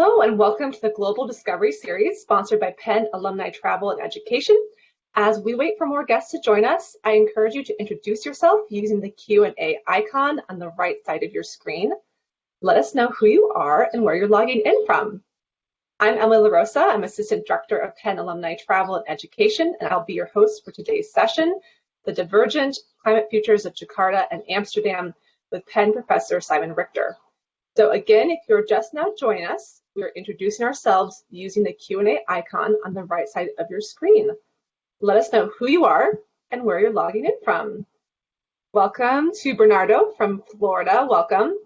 Hello and welcome to the Global Discovery Series sponsored by Penn Alumni Travel and Education. As we wait for more guests to join us, I encourage you to introduce yourself using the Q&A icon on the right side of your screen. Let us know who you are and where you're logging in from. I'm Emily LaRosa. I'm Assistant Director of Penn Alumni Travel and Education, and I'll be your host for today's session, The Divergent, Climate Futures of Jakarta and Amsterdam with Penn Professor Simon Richter. So again, if you're just now joining us, we're introducing ourselves using the Q&A icon on the right side of your screen. Let us know who you are and where you're logging in from. Welcome to Bernardo from Florida. Welcome.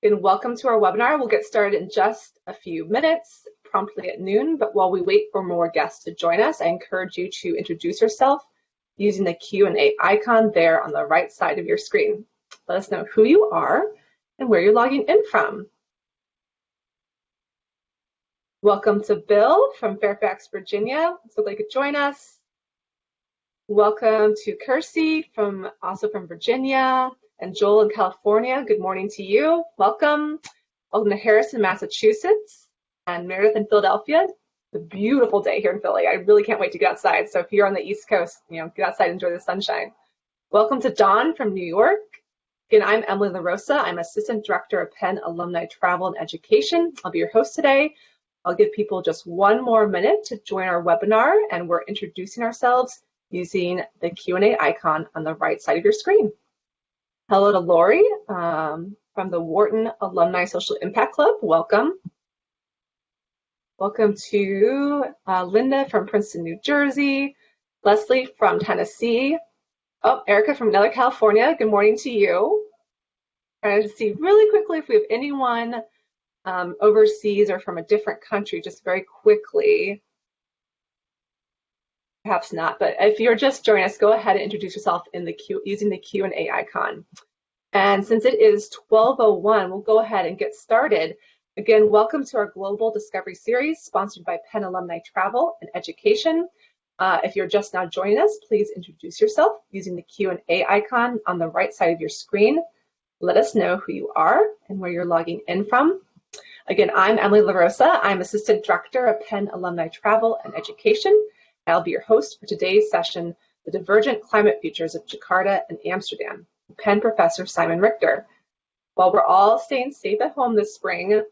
And welcome to our webinar. We'll get started in just a few minutes, promptly at noon. But while we wait for more guests to join us, I encourage you to introduce yourself using the Q&A icon there on the right side of your screen. Let us know who you are and where you're logging in from. Welcome to Bill from Fairfax, Virginia. So they could join us. Welcome to Kirsty also from Virginia, and Joel in California. Good morning to you. Welcome. Welcome to Harrison, Massachusetts, and Meredith in Philadelphia. It's a beautiful day here in Philly. I really can't wait to get outside. So if you're on the East Coast, get outside and enjoy the sunshine. Welcome to Dawn from New York. Again, I'm Emily LaRosa. I'm Assistant Director of Penn Alumni Travel and Education. I'll be your host today. I'll give people just one more minute to join our webinar, and we're introducing ourselves using the Q&A icon on the right side of your screen. Hello to Lori from the Wharton Alumni Social Impact Club. Welcome. Welcome to Linda from Princeton, New Jersey. Leslie from Tennessee. Oh, Erica from Northern California, good morning to you. Trying to see really quickly if we have anyone overseas or from a different country, just very quickly. Perhaps not, but if you're just joining us, go ahead and introduce yourself using the Q&A icon. And since it is 12:01, we'll go ahead and get started. Again, welcome to our Global Discovery Series sponsored by Penn Alumni Travel and Education. If you're just now joining us, please introduce yourself using the Q&A icon on the right side of your screen. Let us know who you are and where you're logging in from. Again, I'm Emily LaRosa. I'm Assistant Director of Penn Alumni Travel and Education. I'll be your host for today's session, The Divergent Climate Futures of Jakarta and Amsterdam, with Penn Professor Simon Richter. While we're all staying safe at home this spring,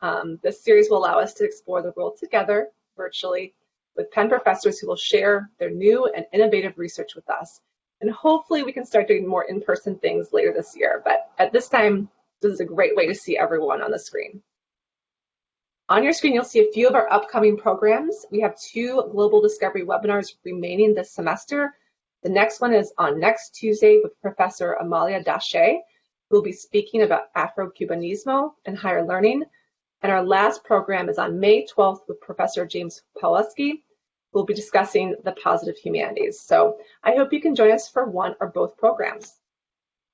this series will allow us to explore the world together virtually with Penn professors who will share their new and innovative research with us. And hopefully we can start doing more in-person things later this year. But at this time, this is a great way to see everyone on the screen. On your screen, you'll see a few of our upcoming programs. We have 2 Global Discovery webinars remaining this semester. The next one is on next Tuesday with Professor Amalia Dache, who will be speaking about Afro-Cubanismo and higher learning. And our last program is on May 12th with Professor James Pawlowski. We'll be discussing the positive humanities. So I hope you can join us for one or both programs.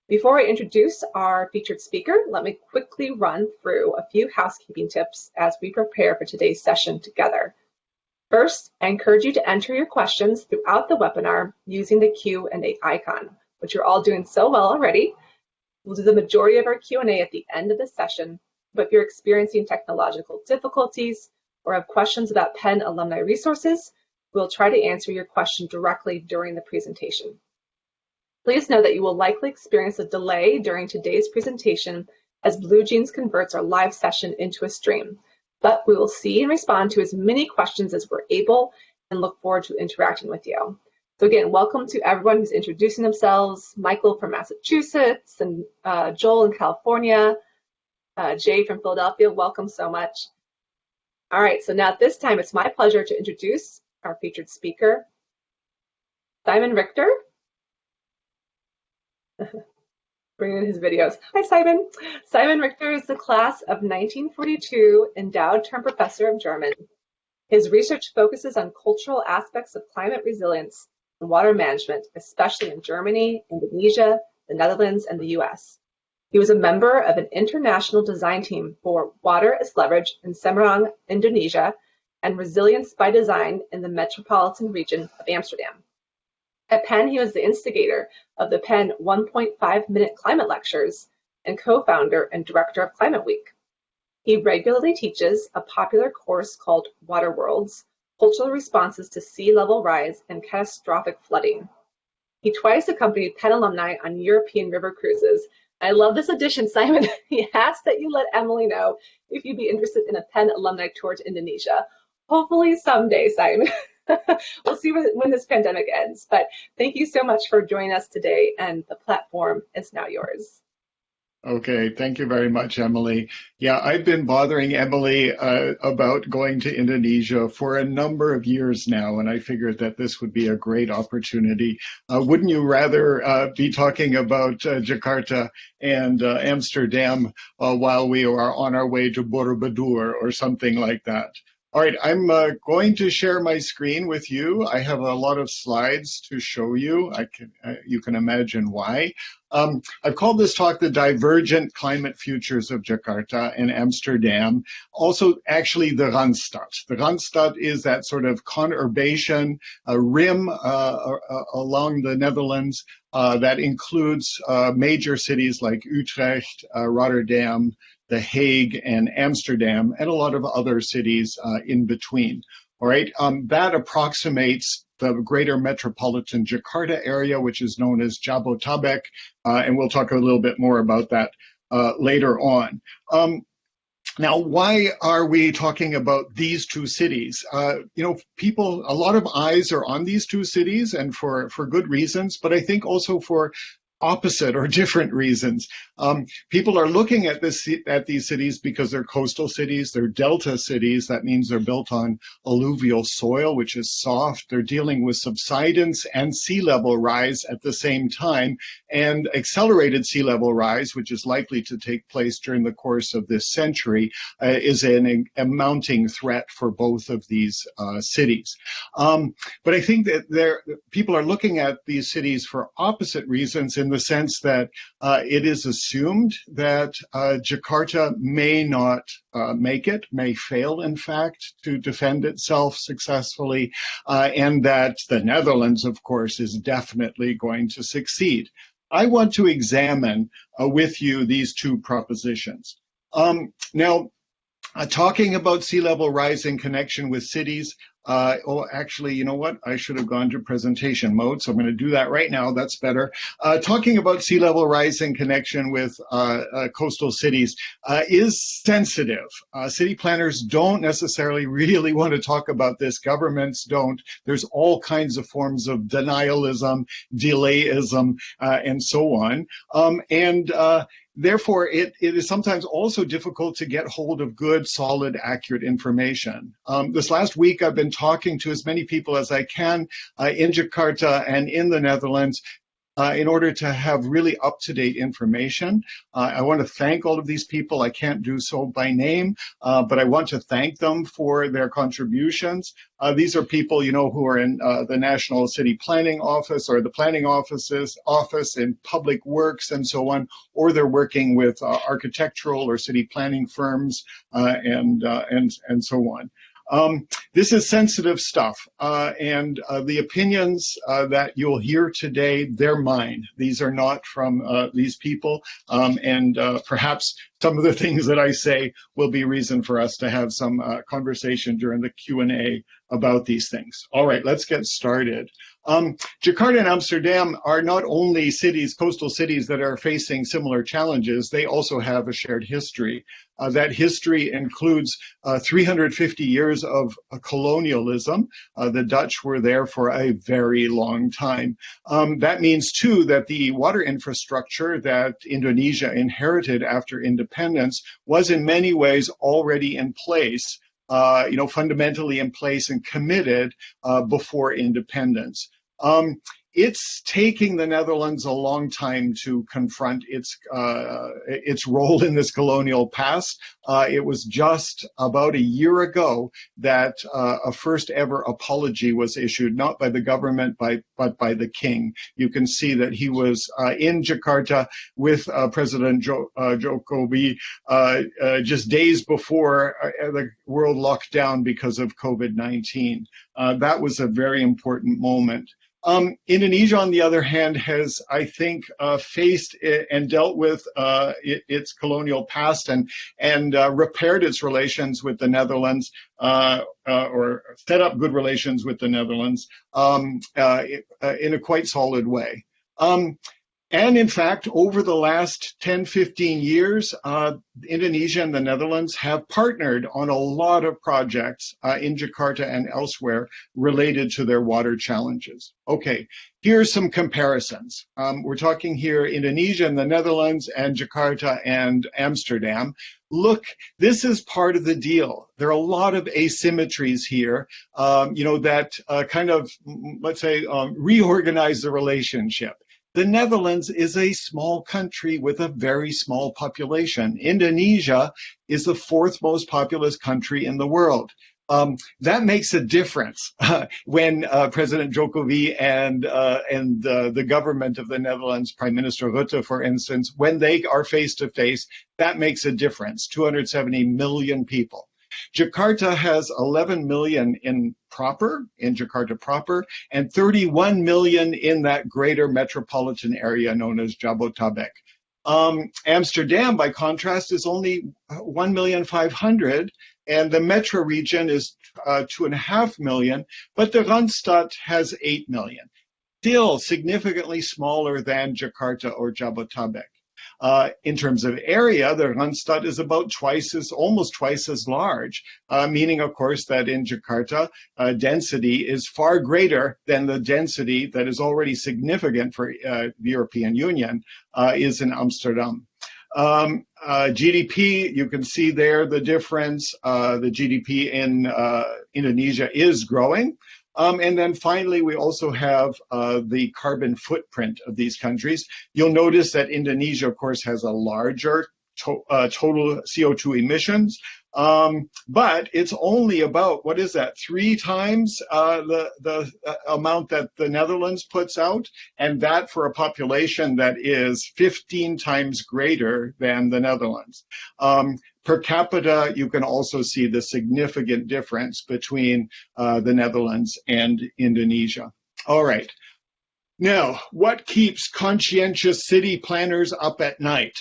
Before I introduce our featured speaker, let me quickly run through a few housekeeping tips as we prepare for today's session together. First, I encourage you to enter your questions throughout the webinar using the Q&A icon, which you're all doing so well already. We'll do the majority of our Q&A at the end of the session. But if you're experiencing technological difficulties or have questions about Penn alumni resources, we'll try to answer your question directly during the presentation. Please know that you will likely experience a delay during today's presentation as BlueJeans converts our live session into a stream. But we will see and respond to as many questions as we're able and look forward to interacting with you. So again, welcome to everyone who's introducing themselves. Michael from Massachusetts and Joel in California. Jay from Philadelphia, welcome so much. All right, so now at this time, it's my pleasure to introduce our featured speaker, Simon Richter. Bringing in his videos. Hi, Simon. Simon Richter is the class of 1942 endowed term professor of German. His research focuses on cultural aspects of climate resilience and water management, especially in Germany, Indonesia, the Netherlands, and the US. He was a member of an international design team for Water as Leverage in Semarang, Indonesia, and Resilience by Design in the metropolitan region of Amsterdam. At Penn, he was the instigator of the Penn 1.5-minute climate lectures and co-founder and director of Climate Week. He regularly teaches a popular course called Water Worlds, Cultural Responses to Sea Level Rise and Catastrophic Flooding. He twice accompanied Penn alumni on European river cruises. I love this addition, Simon. He asked that you let Emily know if you'd be interested in a Penn alumni tour to Indonesia. Hopefully someday, Simon. We'll see when this pandemic ends. But thank you so much for joining us today, and the platform is now yours. Okay, thank you very much, Emily. Yeah, I've been bothering Emily about going to Indonesia for a number of years now, and I figured that this would be a great opportunity. Wouldn't you rather be talking about Jakarta and Amsterdam while we are on our way to Borobudur or something like that? All right, I'm going to share my screen with you. I have a lot of slides to show you. You can imagine why. I've called this talk the Divergent Climate Futures of Jakarta and Amsterdam. Also, actually, the Randstad. The Randstad is that sort of conurbation rim along the Netherlands that includes major cities like Utrecht, Rotterdam, The Hague, and Amsterdam, and a lot of other cities in between. All right, that approximates the greater metropolitan Jakarta area, which is known as Jabodetabek, and we'll talk a little bit more about that later on. Now, why are we talking about these two cities? People, a lot of eyes are on these two cities, and for good reasons, but I think also for opposite or different reasons. People are looking at these cities because they're coastal cities, they're delta cities. That means they're built on alluvial soil, which is soft. They're dealing with subsidence and sea level rise at the same time, and accelerated sea level rise, which is likely to take place during the course of this century, is a mounting threat for both of these cities. But I think that people are looking at these cities for opposite reasons, in the sense that it is assumed that Jakarta may not make it, may fail, in fact, to defend itself successfully, and that the Netherlands, of course, is definitely going to succeed. I want to examine with you these two propositions. Now, talking about sea level rise in connection with cities, actually, you know what? I should have gone to presentation mode, so I'm going to do that right now. That's better. Talking about sea level rise in connection with coastal cities is sensitive. City planners don't necessarily really want to talk about this. Governments don't. There's all kinds of forms of denialism, delayism, and so on. Therefore, it is sometimes also difficult to get hold of good, solid, accurate information. This last week, I've been talking to as many people as I can in Jakarta and in the Netherlands in order to have really up-to-date information. I want to thank all of these people. I can't do so by name, but I want to thank them for their contributions. These are people, who are in the National City Planning Office or the Planning Office in Public Works and so on, or they're working with architectural or city planning firms and so on. This is sensitive stuff, and the opinions that you'll hear today, they're mine. These are not from these people, and perhaps some of the things that I say will be reason for us to have some conversation during the Q&A about these things. All right, let's get started. Jakarta and Amsterdam are not only cities, coastal cities, that are facing similar challenges, they also have a shared history. That history includes 350 years of colonialism. The Dutch were there for a very long time. That means, too, that the water infrastructure that Indonesia inherited after independence was in many ways already in place, fundamentally in place and committed before independence. It's taking the Netherlands a long time to confront its role in this colonial past. It was just about a year ago that a first ever apology was issued, not by the government, but by the king. You can see that he was in Jakarta with President Jokowi just days before the world locked down because of COVID-19. That was a very important moment. Indonesia, on the other hand, has, I think, faced and dealt with its colonial past and repaired its relations with the Netherlands, or set up good relations with the Netherlands in a quite solid way. And in fact, over the last 10, 15 years, Indonesia and the Netherlands have partnered on a lot of projects in Jakarta and elsewhere related to their water challenges. Okay, here's some comparisons. We're talking here Indonesia and the Netherlands and Jakarta and Amsterdam. Look, this is part of the deal. There are a lot of asymmetries here, that kind of, let's say, reorganize the relationship. The Netherlands is a small country with a very small population. Indonesia is the fourth most populous country in the world. That makes a difference when President Jokowi and the government of the Netherlands, Prime Minister Rutte, for instance, when they are face to face, that makes a difference. 270 million people. Jakarta has 11 million in Jakarta proper, and 31 million in that greater metropolitan area known as Jabotabek. Amsterdam, by contrast, is only 1,500,000, and the metro region is 2.5 million, but the Randstad has 8 million. Still significantly smaller than Jakarta or Jabotabek. In terms of area, the Randstad is about almost twice as large, meaning, of course, that in Jakarta, density is far greater than the density that is already significant for the European Union is in Amsterdam. GDP, you can see there the difference. The GDP in Indonesia is growing. And then finally, we also have the carbon footprint of these countries. You'll notice that Indonesia, of course, has a larger total CO2 emissions, but it's only about, 3 times the amount that the Netherlands puts out, and that for a population that is 15 times greater than the Netherlands. Per capita, you can also see the significant difference between the Netherlands and Indonesia. All right. Now, what keeps conscientious city planners up at night?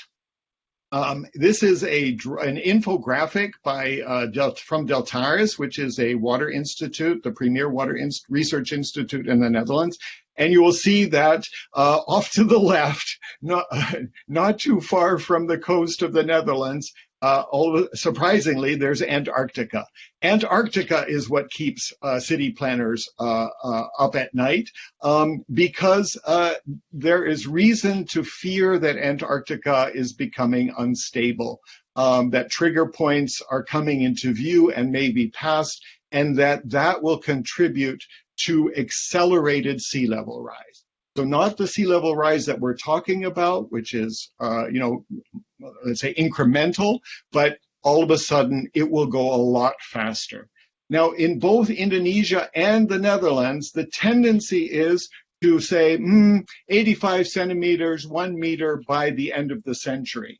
This is an infographic from Deltaris, which is a water institute, the premier water research institute in the Netherlands. And you will see that off to the left, not too far from the coast of the Netherlands, surprisingly, there's Antarctica. Antarctica is what keeps city planners up at night because there is reason to fear that Antarctica is becoming unstable, that trigger points are coming into view and may be passed, and that will contribute to accelerated sea level rise. So not the sea level rise that we're talking about, which is, let's say incremental, but all of a sudden it will go a lot faster. Now, in both Indonesia and the Netherlands, the tendency is to say 85 centimeters, 1 meter by the end of the century.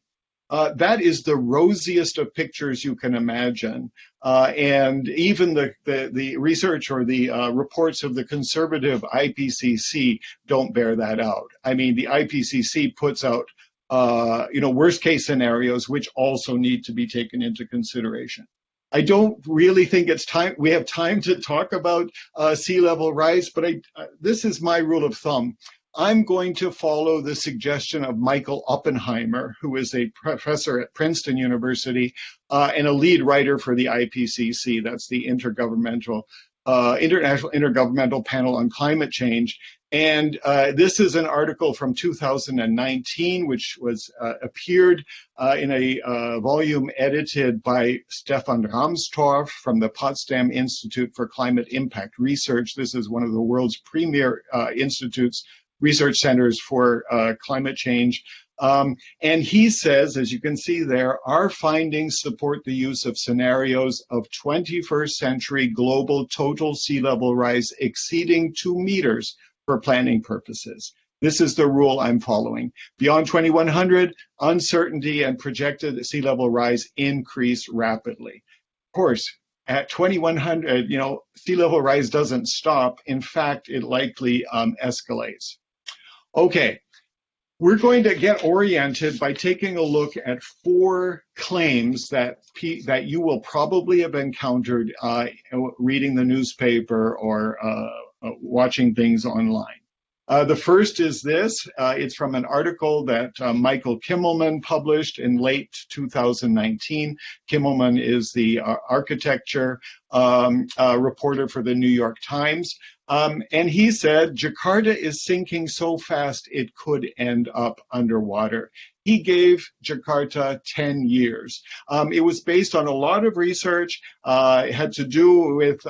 That is the rosiest of pictures you can imagine. And even the research or the reports of the conservative IPCC don't bear that out. I mean, the IPCC puts out, worst case scenarios, which also need to be taken into consideration. I don't really think we have time to talk about sea level rise, but this is my rule of thumb. I'm going to follow the suggestion of Michael Oppenheimer, who is a professor at Princeton University and a lead writer for the IPCC. That's the International Intergovernmental Panel on Climate Change. And this is an article from 2019, which appeared in a volume edited by Stefan Rahmstorf from the Potsdam Institute for Climate Impact Research. This is one of the world's premier research centers for climate change. And he says, as you can see there, our findings support the use of scenarios of 21st century global total sea level rise exceeding 2 meters for planning purposes. This is the rule I'm following. Beyond 2100, uncertainty and projected sea level rise increase rapidly. Of course, at 2100, sea level rise doesn't stop. In fact, it likely escalates. Okay, we're going to get oriented by taking a look at 4 claims that you will probably have encountered reading the newspaper or watching things online. The first is this. It's from an article that Michael Kimmelman published in late 2019. Kimmelman is the architecture reporter for the New York Times. And he said, Jakarta is sinking so fast it could end up underwater. He gave Jakarta 10 years. It was based on a lot of research. It had to do with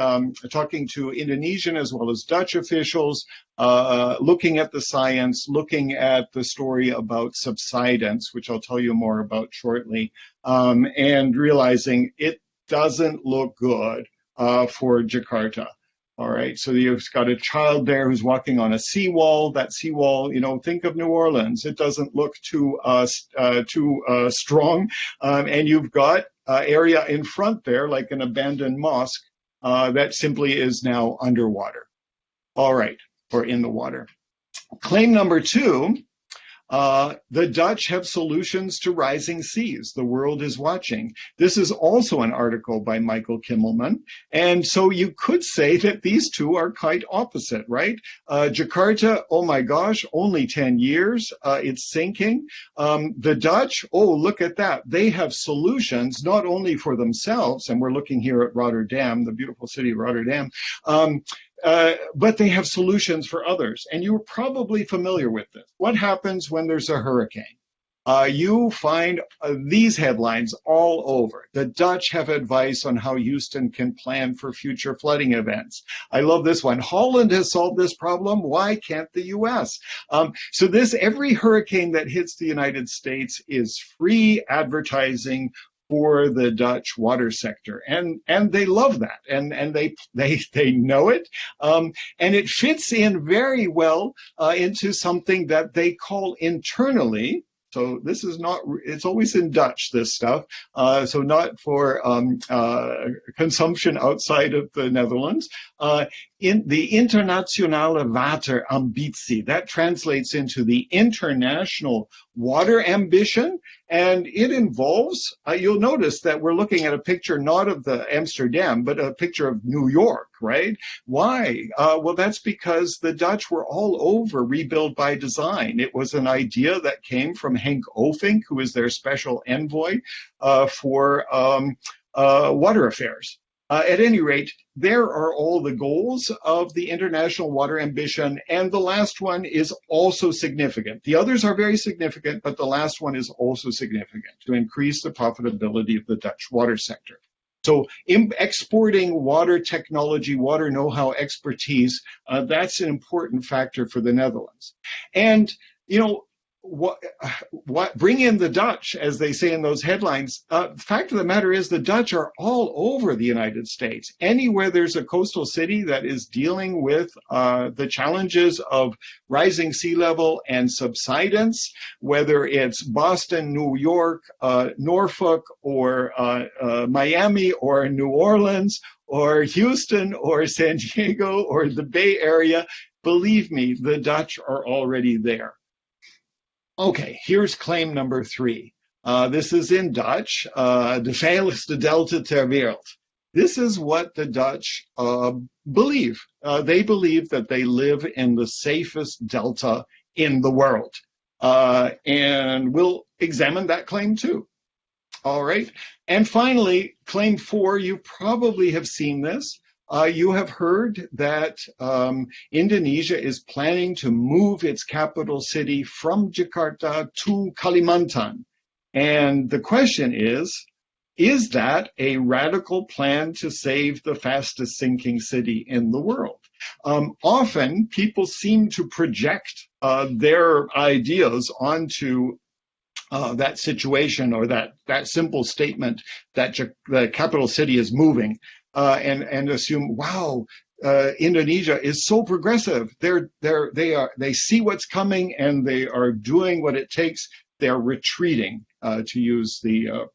talking to Indonesian as well as Dutch officials, looking at the science, looking at the story about subsidence, which I'll tell you more about shortly, and realizing it doesn't look good for Jakarta. All right, so you've got a child there who's walking on a seawall. That seawall, think of New Orleans. It doesn't look too strong. And you've got area in front there, like an abandoned mosque, that simply is now underwater. All right, or in the water. Claim number 2. The Dutch have solutions to rising seas. The world is watching. This is also an article by Michael Kimmelman. And so you could say that these two are quite opposite, right? Jakarta, oh my gosh, only 10 years. It's sinking. The Dutch, oh, look at that. They have solutions not only for themselves, and we're looking here at Rotterdam, the beautiful city of Rotterdam, but they have solutions for others. And you're probably familiar with this. What happens when there's a hurricane? You find these headlines all over. The Dutch have advice on how Houston can plan for future flooding events. I love this one. Holland has solved this problem. Why can't the U.S.? So every hurricane that hits the United States is free advertising for the Dutch water sector, and they love that, and they know it, and it fits in very well into something that they call internally. So this is not, it's always in Dutch, this stuff, so not for consumption outside of the Netherlands. In the Internationale Waterambitie, that translates into the international water ambition, and it involves, you'll notice that we're looking at a picture not of the Amsterdam, but a picture of New York, right? Why? Well, that's because the Dutch were all over rebuild by design. It was an idea that came from Henk Ovink, who is their special envoy for water affairs. At any rate, there are all the goals of the international water ambition, and the last one is also significant. The others are very significant, but the last one is also significant, to increase the profitability of the Dutch water sector. So exporting water technology, water know-how expertise, that's an important factor for the Netherlands. And, what bring in the Dutch, as they say in those headlines. The fact of the matter is the Dutch are all over the United States. Anywhere there's a coastal city that is dealing with the challenges of rising sea level and subsidence, whether it's Boston, New York, Norfolk, or Miami, or New Orleans, or Houston, or San Diego, or the Bay Area, believe me, the Dutch are already there. Okay, here's claim number 3. This is in Dutch, de veiligste delta ter wereld. This is what the Dutch believe. They believe that they live in the safest delta in the world. And we'll examine that claim too. All right. And finally, claim 4, you probably have seen this. You have heard that Indonesia is planning to move its capital city from Jakarta to Kalimantan. And the question is that a radical plan to save the fastest sinking city in the world? Often people seem to project their ideas onto that situation, or that simple statement that the capital city is moving. And assume, wow, Indonesia is so progressive. They see what's coming, and they are doing what it takes. They're retreating, to use the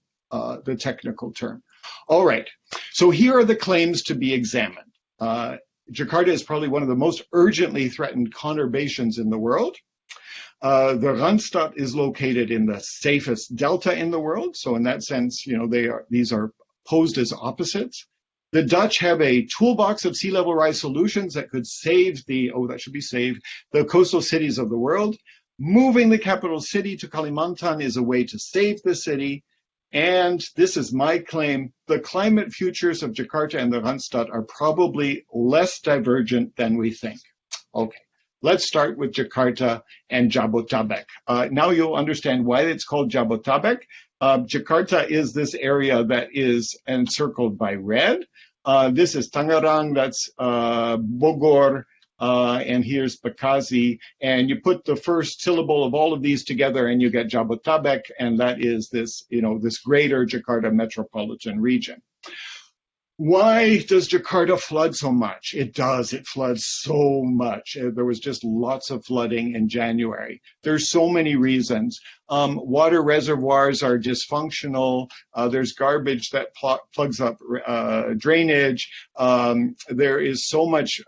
technical term. All right. So here are the claims to be examined. Jakarta is probably one of the most urgently threatened conurbations in the world. The Randstad is located in the safest delta in the world. So in that sense, these are posed as opposites. The Dutch have a toolbox of sea level rise solutions that could save the coastal cities of the world. Moving the capital city to Kalimantan is a way to save the city. And this is my claim, the climate futures of Jakarta and the Randstad are probably less divergent than we think. Okay, let's start with Jakarta and Jabotabek. Now you'll understand why it's called Jabotabek. Jakarta is this area that is encircled by red. This is Tangerang, that's Bogor, and here's Bekasi, and you put the first syllable of all of these together and you get Jabotabek, and that is this, this greater Jakarta metropolitan region. Why does Jakarta flood so much? It does. It floods so much. There was just lots of flooding in January. There's so many reasons. Water reservoirs are dysfunctional. There's garbage that plugs up drainage. There is so much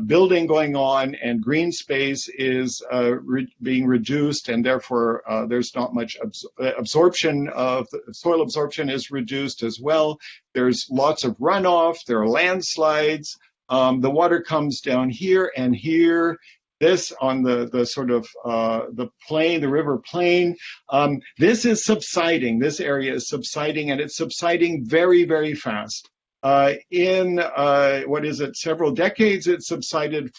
building going on, and green space is being reduced, and therefore there's not much absorption of soil absorption is reduced as well. There's lots of runoff. There are landslides. The water comes down here and here. This on the sort of the plain, the river plain. This is subsiding. This area is subsiding, and it's subsiding very, very fast. Several decades, it subsided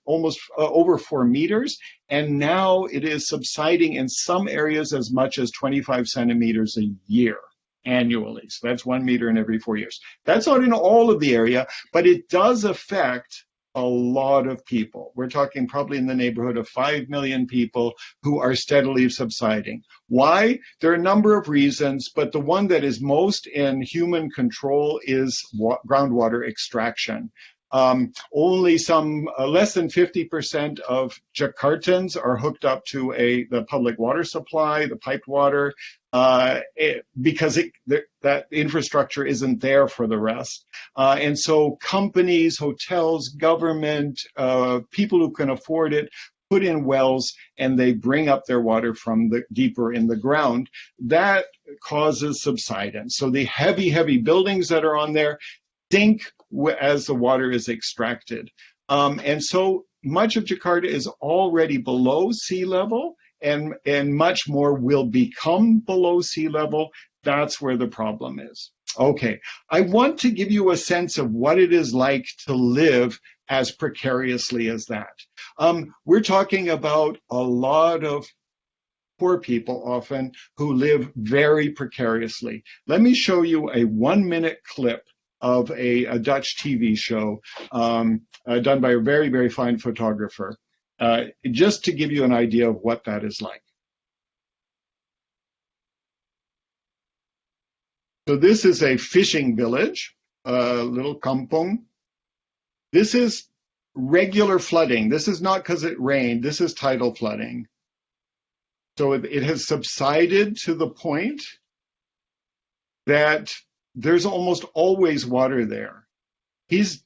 almost over 4 meters, and now it is subsiding in some areas as much as 25 centimeters a year annually. So that's 1 meter in every 4 years. That's not in all of the area, but it does affect a lot of people. We're talking probably in the neighborhood of 5 million people who are steadily subsiding. Why? There are a number of reasons, but the one that is most in human control is groundwater extraction. Only some less than 50% of Jakartans are hooked up to the public water supply, the piped water, because that infrastructure isn't there for the rest. And so companies, hotels, government, people who can afford it, put in wells, and they bring up their water from deeper in the ground. That causes subsidence. So the heavy, heavy buildings that are on there sink as the water is extracted. And so much of Jakarta is already below sea level, and much more will become below sea level. That's where the problem is. Okay, I want to give you a sense of what it is like to live as precariously as that. We're talking about a lot of poor people often who live very precariously. Let me show you a 1-minute clip of a Dutch TV show done by a very, very fine photographer, just to give you an idea of what that is like. So this is a fishing village, a little kampong. This is regular flooding. This is not because it rained. This is tidal flooding. So it has subsided to the point that there's almost always water there. He's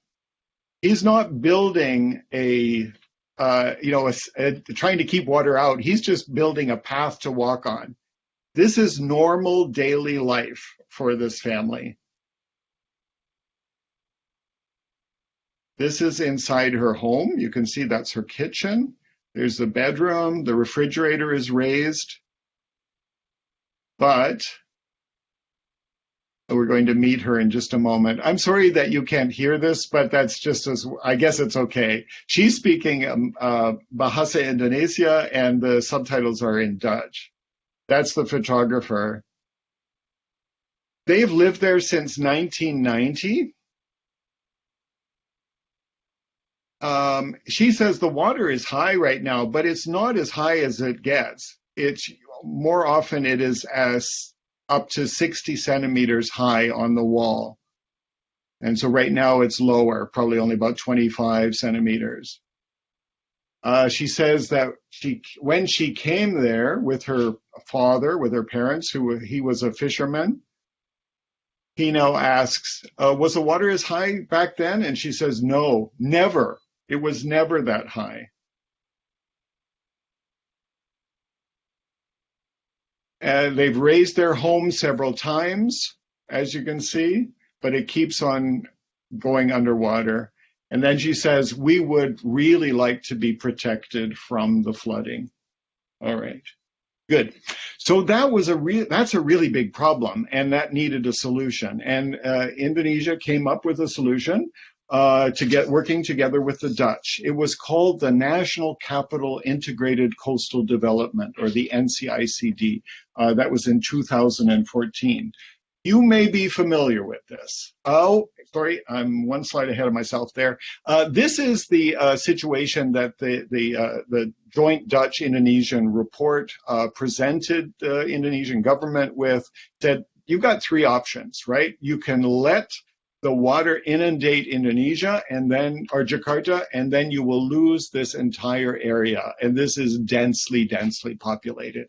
not building trying to keep water out. He's just building a path to walk on. This is normal daily life for this family. This is inside her home. You can see that's her kitchen. There's the bedroom. The refrigerator is raised. But we're going to meet her in just a moment. I'm sorry that you can't hear this, but that's just I guess it's okay. She's speaking Bahasa Indonesia, and the subtitles are in Dutch. That's the photographer. They've lived there since 1990. She says the water is high right now, but it's not as high as it gets. More often it is as up to 60 centimeters high on the wall. And so right now it's lower, probably only about 25 centimeters. She says that when she came there with her father, with her parents, he was a fisherman, He now asks, was the water as high back then? And she says, no, never. It was never that high. And they've raised their home several times, as you can see, but it keeps on going underwater. And then she says, we would really like to be protected from the flooding. All right. Good. So that's a really big problem, and that needed a solution. And Indonesia came up with a solution working together with the Dutch. It was called the National Capital Integrated Coastal Development, or the NCICD. That was in 2014. You may be familiar with this. Oh, sorry, I'm one slide ahead of myself there. This is the situation that the joint Dutch-Indonesian report presented the Indonesian government with. Said, you've got three options, right? You can let the water inundate Indonesia or Jakarta, and then you will lose this entire area. And this is densely populated.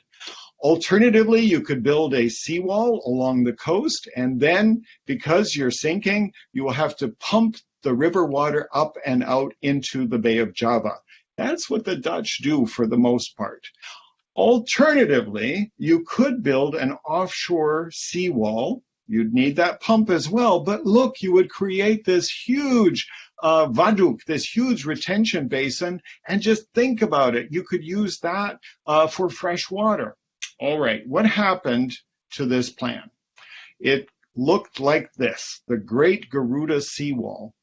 Alternatively, you could build a seawall along the coast, and then because you're sinking, you will have to pump the river water up and out into the Bay of Java. That's what the Dutch do for the most part. Alternatively, you could build an offshore seawall. You'd need that pump as well, but look, you would create this huge waduk, this huge retention basin, and just think about it. You could use that for fresh water. All right, what happened to this plan? It looked like this, the Great Garuda Seawall.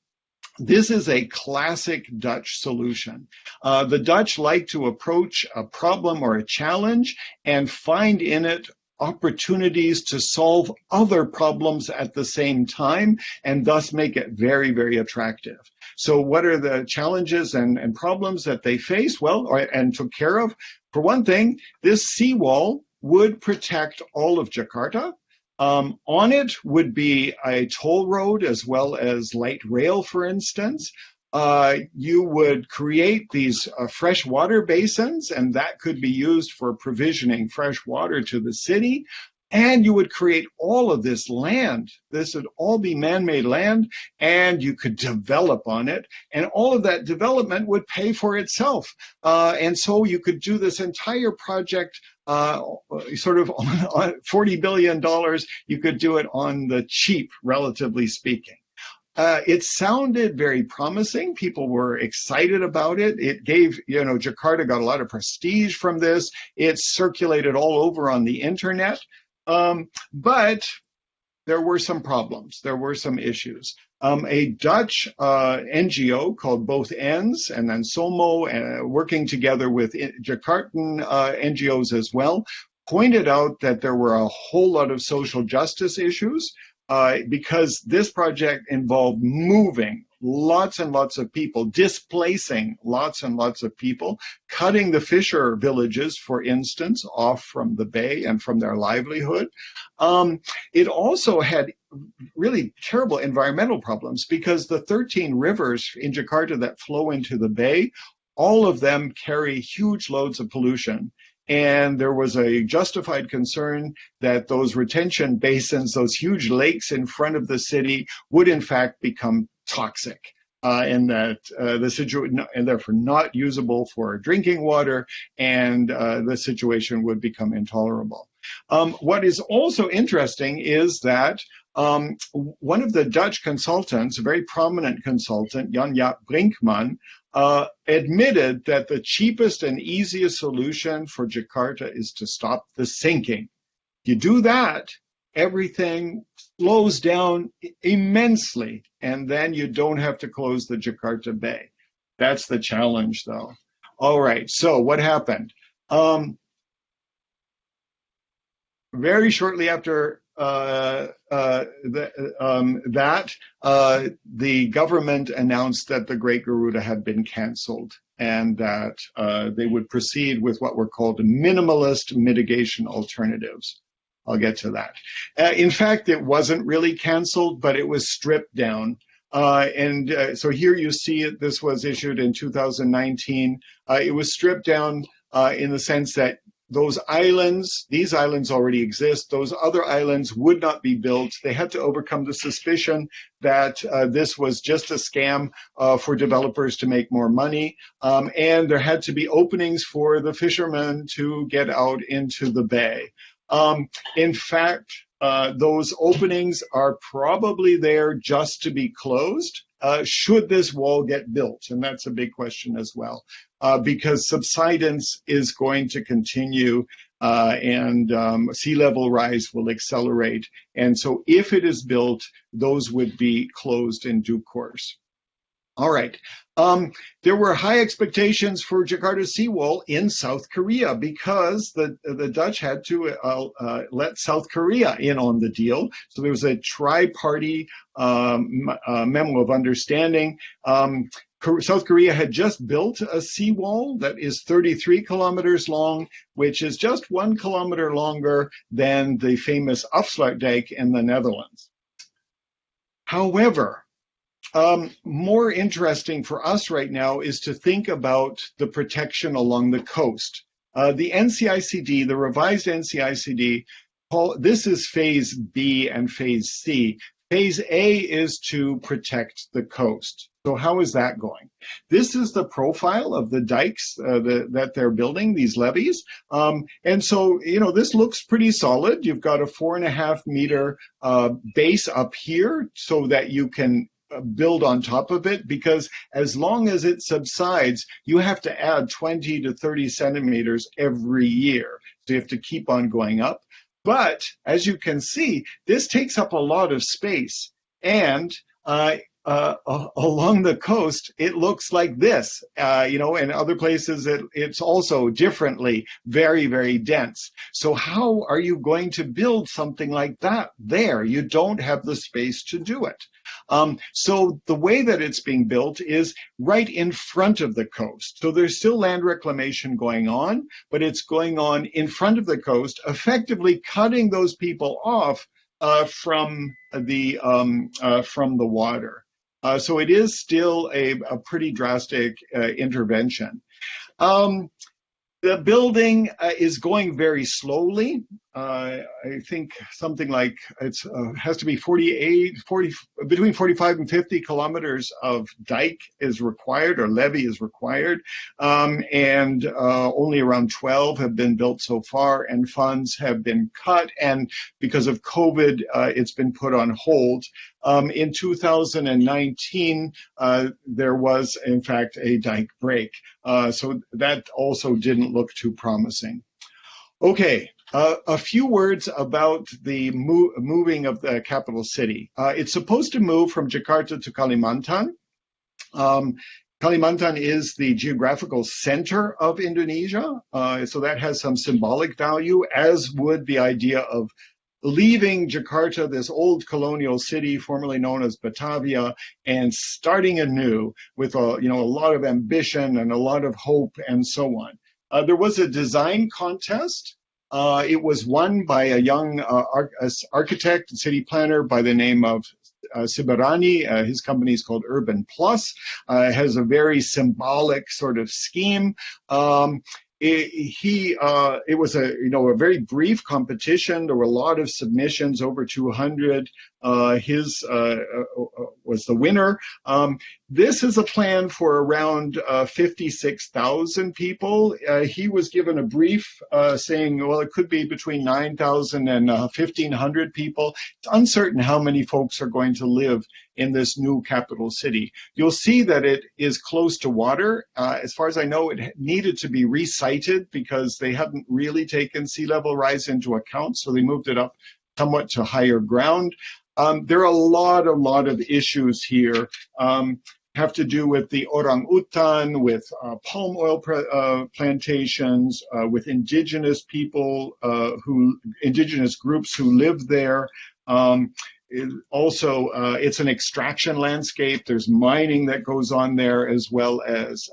This is a classic Dutch solution. The Dutch like to approach a problem or a challenge and find in it opportunities to solve other problems at the same time, and thus make it very attractive. So what are the challenges and problems that they face? And took care of? For one thing, this seawall would protect all of Jakarta. On it would be a toll road as well as light rail, for instance. You would create these freshwater basins, and that could be used for provisioning fresh water to the city. And you would create all of this land. This would all be man-made land, and you could develop on it. And all of that development would pay for itself. And so you could do this entire project sort of on $40 billion. You could do it on the cheap, relatively speaking. It sounded very promising. People were excited about it. It gave, Jakarta got a lot of prestige from this. It circulated all over on the internet. But there were some problems. There were some issues. A Dutch NGO called Both Ends, and then SOMO, working together with Jakartan NGOs as well, pointed out that there were a whole lot of social justice issues because this project involved moving lots and lots of people, displacing lots and lots of people, cutting the fisher villages, for instance, off from the bay and from their livelihood. It also had really terrible environmental problems because the 13 rivers in Jakarta that flow into the bay, all of them carry huge loads of pollution. And there was a justified concern that those retention basins, those huge lakes in front of the city, would in fact become toxic, and that and therefore not usable for drinking water, and the situation would become intolerable. What is also interesting is that one of the Dutch consultants, a very prominent consultant, Jan-Jaap Brinkman, admitted that the cheapest and easiest solution for Jakarta is to stop the sinking. You do that, everything slows down immensely, and then you don't have to close the Jakarta Bay. That's the challenge, though. All right, so what happened? Very shortly after the government announced that the Great Garuda had been canceled, and that they would proceed with what were called minimalist mitigation alternatives. I'll get to that. In fact, it wasn't really canceled, but it was stripped down. So here you see it. This was issued in 2019. It was stripped down in the sense that those islands, these islands already exist. Those other islands would not be built. They had to overcome the suspicion that this was just a scam for developers to make more money. And there had to be openings for the fishermen to get out into the bay. In fact, those openings are probably there just to be closed. Should this wall get built? And that's a big question as well, because subsidence is going to continue and sea level rise will accelerate. And so if it is built, those would be closed in due course. All right. There were high expectations for Jakarta's seawall in South Korea because the Dutch had to let South Korea in on the deal. So there was a tri-party memo of understanding. South Korea had just built a seawall that is 33 kilometers long, which is just 1 kilometer longer than the famous Afsluitdijk in the Netherlands. However, more interesting for us right now is to think about the protection along the coast. The NCICD, the revised NCICD, this is phase B and phase C. Phase A is to protect the coast. So how is that going? This is the profile of the dikes that they're building, these levees. And so, this looks pretty solid. You've got a 4.5 meter base up here so that you can build on top of it, because as long as it subsides, you have to add 20 to 30 centimeters every year. So you have to keep on going up. But as you can see, this takes up a lot of space. And along the coast, it looks like this. In other places, it's also differently very, very dense. So how are you going to build something like that there? You don't have the space to do it. So the way that it's being built is right in front of the coast. So there's still land reclamation going on, but it's going on in front of the coast, effectively cutting those people off from the water. So it is still a pretty drastic intervention. The building is going very slowly. I think something like it has to be between 45 and 50 kilometers of dike is required, or levee is required, and only around 12 have been built so far, and funds have been cut, and because of COVID, it's been put on hold. In 2019, there was, in fact, a dike break, so that also didn't look too promising. Okay. A few words about the moving of the capital city. It's supposed to move from Jakarta to Kalimantan. Kalimantan is the geographical center of Indonesia, so that has some symbolic value, as would the idea of leaving Jakarta, this old colonial city formerly known as Batavia, and starting anew with a lot of ambition and a lot of hope and so on. There was a design contest. It was won by a young architect and city planner by the name of Sibarani. His company is called Urban Plus. Has a very symbolic sort of scheme. It was a very brief competition. There were a lot of submissions, over 200. His was the winner. This is a plan for around 56,000 people. He was given a brief saying, well, it could be between 9,000 and 1,500 people. It's uncertain how many folks are going to live in this new capital city. You'll see that it is close to water. As far as I know, it needed to be resited because they hadn't really taken sea level rise into account, so they moved it up somewhat to higher ground. There are a lot of issues here. Have to do with the orang-utan, with palm oil plantations, with indigenous people, indigenous groups who live there. also, it's an extraction landscape. There's mining that goes on there, as well as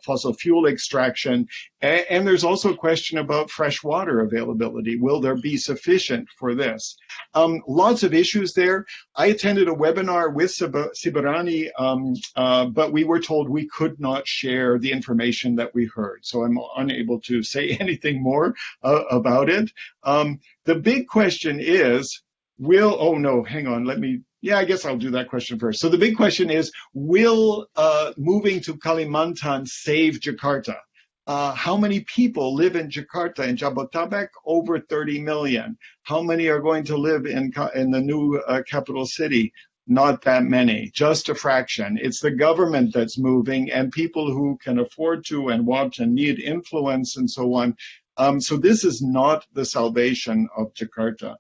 fossil fuel extraction. And there's also a question about fresh water availability. Will there be sufficient for this? Lots of issues there. I attended a webinar with Sibarani, but we were told we could not share the information that we heard. So I'm unable to say anything more about it. The big question is, oh no, hang on, I guess I'll do that question first. So the big question is, will moving to Kalimantan save Jakarta? How many people live in Jakarta? In Jabodetabek, over 30 million. How many are going to live in the new capital city? Not that many, just a fraction. It's the government that's moving, and people who can afford to and want and need influence and so on. So this is not the salvation of Jakarta.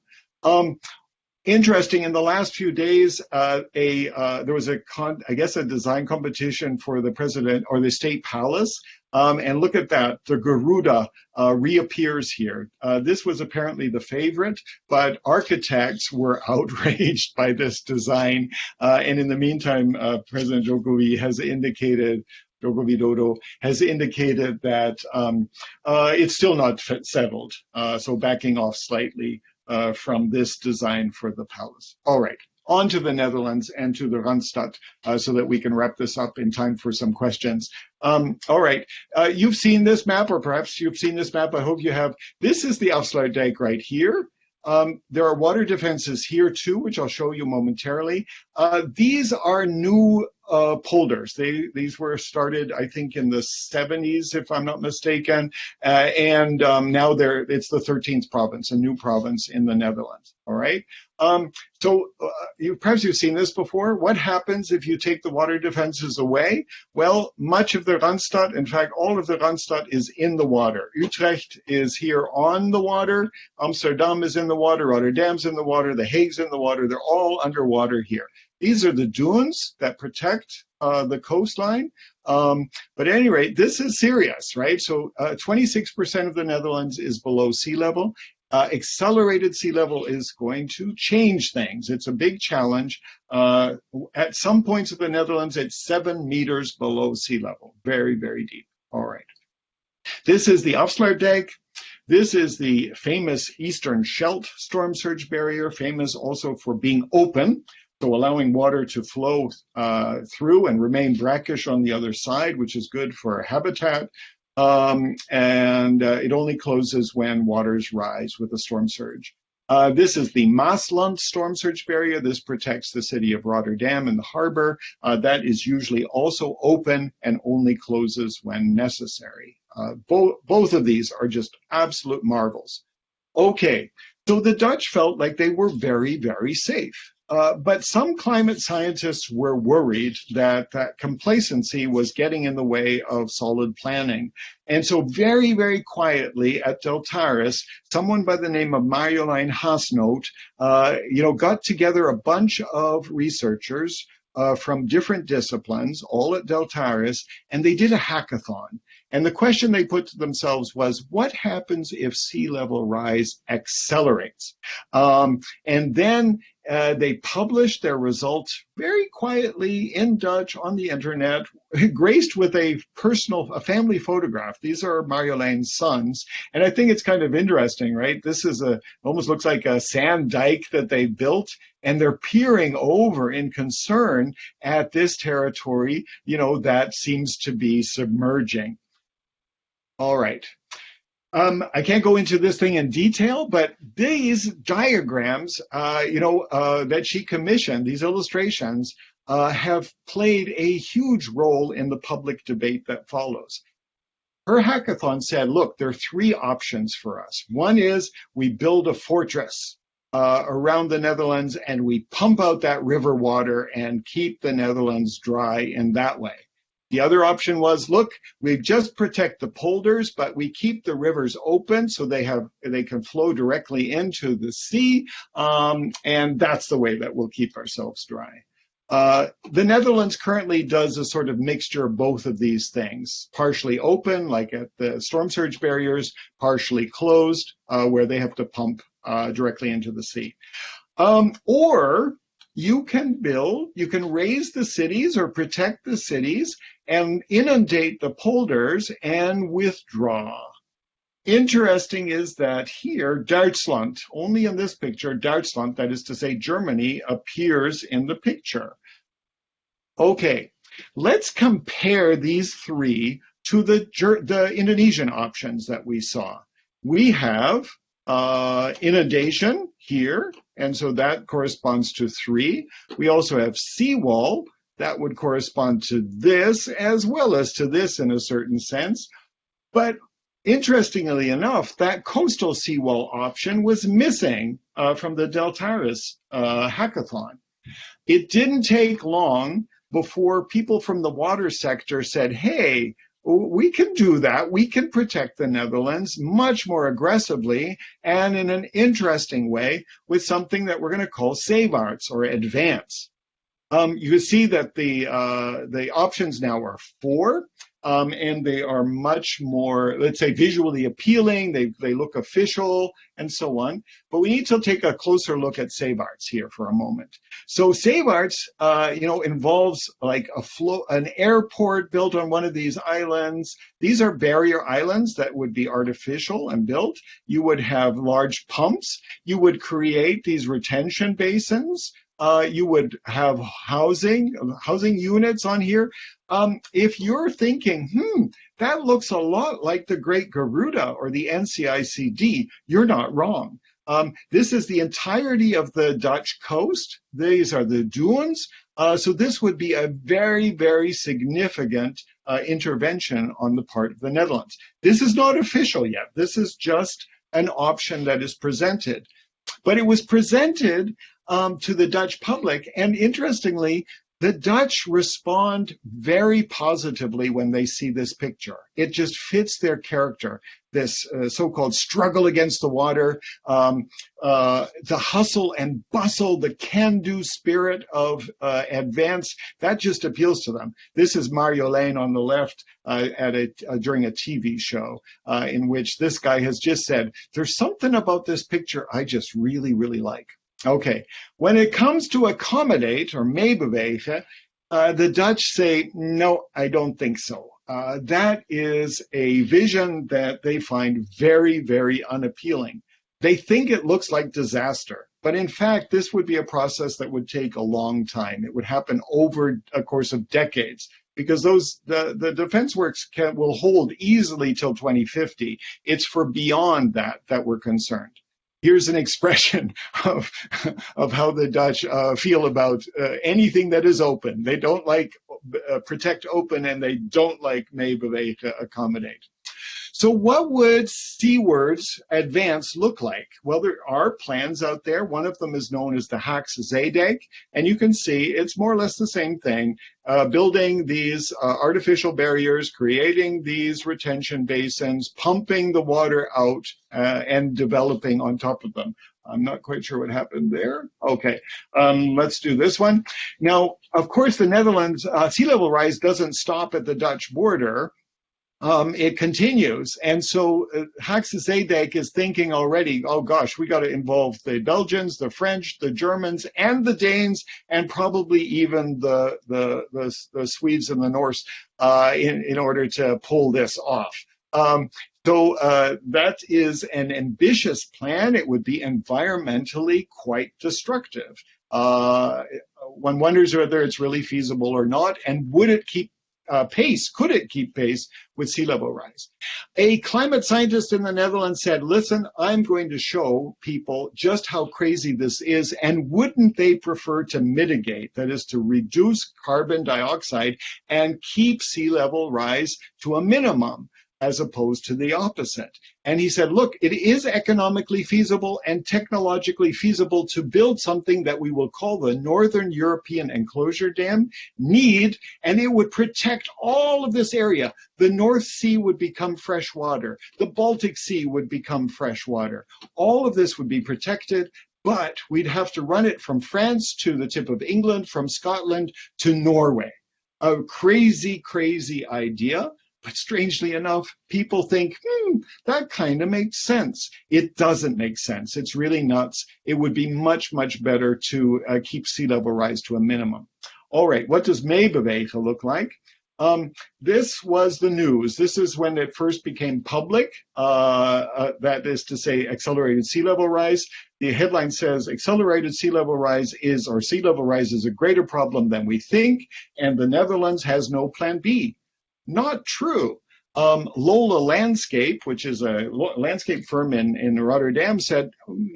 Interesting, in the last few days, there was a design competition for the president or the state palace. And look at that, the Garuda reappears here. This was apparently the favorite, but architects were outraged by this design. And in the meantime, President Joko Widodo has indicated that it's still not settled. So backing off slightly from this design for the palace. All right, on to the Netherlands and to the Randstad, so that we can wrap this up in time for some questions. All right, you've seen this map, or perhaps you've seen this map. I hope you have. This is the Afsluitdijk right here. There are water defenses here too, which I'll show you momentarily. These are new polders. These were started, I think, in the 70s, if I'm not mistaken, and now it's the 13th province, a new province in the Netherlands. All right. So perhaps you've seen this before. What happens if you take the water defenses away? Well, much of the Randstad, in fact, all of the Randstad is in the water. Utrecht is here on the water. Amsterdam is in the water. Rotterdam's in the water. The Hague's in the water. They're all underwater here. These are the dunes that protect the coastline. But at any rate, this is serious, right? So 26% of the Netherlands is below sea level. Accelerated sea level is going to change things. It's a big challenge. At some points of the Netherlands, it's 7 meters below sea level. Very, very deep. All right. This is the Afsluitdijk. This is the famous Eastern Scheldt storm surge barrier, famous also for being open, so allowing water to flow through and remain brackish on the other side, which is good for habitat. And it only closes when waters rise with a storm surge. This is the Maasland storm surge barrier. This protects the city of Rotterdam and the harbor. That is usually also open and only closes when necessary. Both of these are just absolute marvels. Okay, so the Dutch felt like they were very, very safe. But some climate scientists were worried that complacency was getting in the way of solid planning. And so very, very quietly at Deltares, someone by the name of Marjolein Haasnoot, got together a bunch of researchers from different disciplines, all at Deltares, and they did a hackathon. And the question they put to themselves was, what happens if sea level rise accelerates? And then they published their results very quietly in Dutch on the internet, graced with a family photograph. These are Marjolein's sons. And I think it's kind of interesting, right? This is almost looks like a sand dike that they built, and they're peering over in concern at this territory, that seems to be submerging. All right. I can't go into this thing in detail, but these diagrams, that she commissioned, these illustrations, have played a huge role in the public debate that follows. Her hackathon said, look, there are 3 options for us. One is we build a fortress around the Netherlands and we pump out that river water and keep the Netherlands dry in that way. The other option was, look, we just protect the polders, but we keep the rivers open so they can flow directly into the sea, and that's the way that we'll keep ourselves dry. The Netherlands currently does a sort of mixture of both of these things, partially open, like at the storm surge barriers, partially closed, where they have to pump directly into the sea. Or you can raise the cities or protect the cities and inundate the polders and withdraw. Interesting is that here, Deutschland, only in this picture, Deutschland, that is to say Germany, appears in the picture. Okay, let's compare these three to the Indonesian options that we saw. We have inundation here, and so that corresponds to 3. We also have seawall, that would correspond to this as well as to this in a certain sense. But interestingly enough, that coastal seawall option was missing from the Deltaris hackathon. It didn't take long before people from the water sector said, hey, we can do that. We can protect the Netherlands much more aggressively and in an interesting way with something that we're going to call save arts or advance. You see that the options now are 4, and they are much more, let's say, visually appealing. They look official and so on. But we need to take a closer look at save arts here for a moment. So save arts, involves like an airport built on one of these islands. These are barrier islands that would be artificial and built. You would have large pumps. You would create these retention basins. You would have housing units on here. If you're thinking, that looks a lot like the Great Garuda or the NCICD, you're not wrong. This is the entirety of the Dutch coast. These are the dunes. So this would be a very, very significant intervention on the part of the Netherlands. This is not official yet. This is just an option that is presented. But it was presented to the Dutch public, and interestingly, the Dutch respond very positively when they see this picture. It just fits their character, this so-called struggle against the water, the hustle and bustle, the can-do spirit of advance, that just appeals to them. This is Marjolein on the left during a TV show in which this guy has just said, there's something about this picture I just really, really like. Okay, when it comes to accommodate or meebewegen, the Dutch say, no, I don't think so. That is a vision that they find very, very unappealing. They think it looks like disaster, but in fact, this would be a process that would take a long time. It would happen over a course of decades, because the defense works will hold easily till 2050. It's for beyond that we're concerned. Here's an expression of how the Dutch feel about anything that is open. They don't like protect open, and they don't like meebewegen, accommodate. So what would seawards advance look like? Well, there are plans out there. One of them is known as the Hague Zeedijk, and you can see it's more or less the same thing, building these artificial barriers, creating these retention basins, pumping the water out, and developing on top of them. I'm not quite sure what happened there. Okay, let's do this one. Now, of course, the Netherlands sea level rise doesn't stop at the Dutch border. It continues. And so Hague Zeedijk is thinking already, oh gosh, we got to involve the Belgians, the French, the Germans, and the Danes, and probably even the Swedes and the Norse in order to pull this off. So that is an ambitious plan. It would be environmentally quite destructive. One wonders whether it's really feasible or not, and would it keep pace? Could it keep pace with sea level rise? A climate scientist in the Netherlands said, listen, I'm going to show people just how crazy this is, and wouldn't they prefer to mitigate, that is to reduce carbon dioxide and keep sea level rise to a minimum, as opposed to the opposite. And he said, look, it is economically feasible and technologically feasible to build something that we will call the Northern European Enclosure Dam, and it would protect all of this area. The North Sea would become fresh water. The Baltic Sea would become fresh water. All of this would be protected, but we'd have to run it from France to the tip of England, from Scotland to Norway. A crazy, crazy idea. But strangely enough, people think, that kind of makes sense. It doesn't make sense. It's really nuts. It would be much, much better to keep sea level rise to a minimum. All right, what does meebewegen look like? This was the news. This is when it first became public, that is to say, accelerated sea level rise. The headline says, accelerated sea level rise is a greater problem than we think, and the Netherlands has no plan B. Not true. Lola Landscape, which is a landscape firm in Rotterdam, said,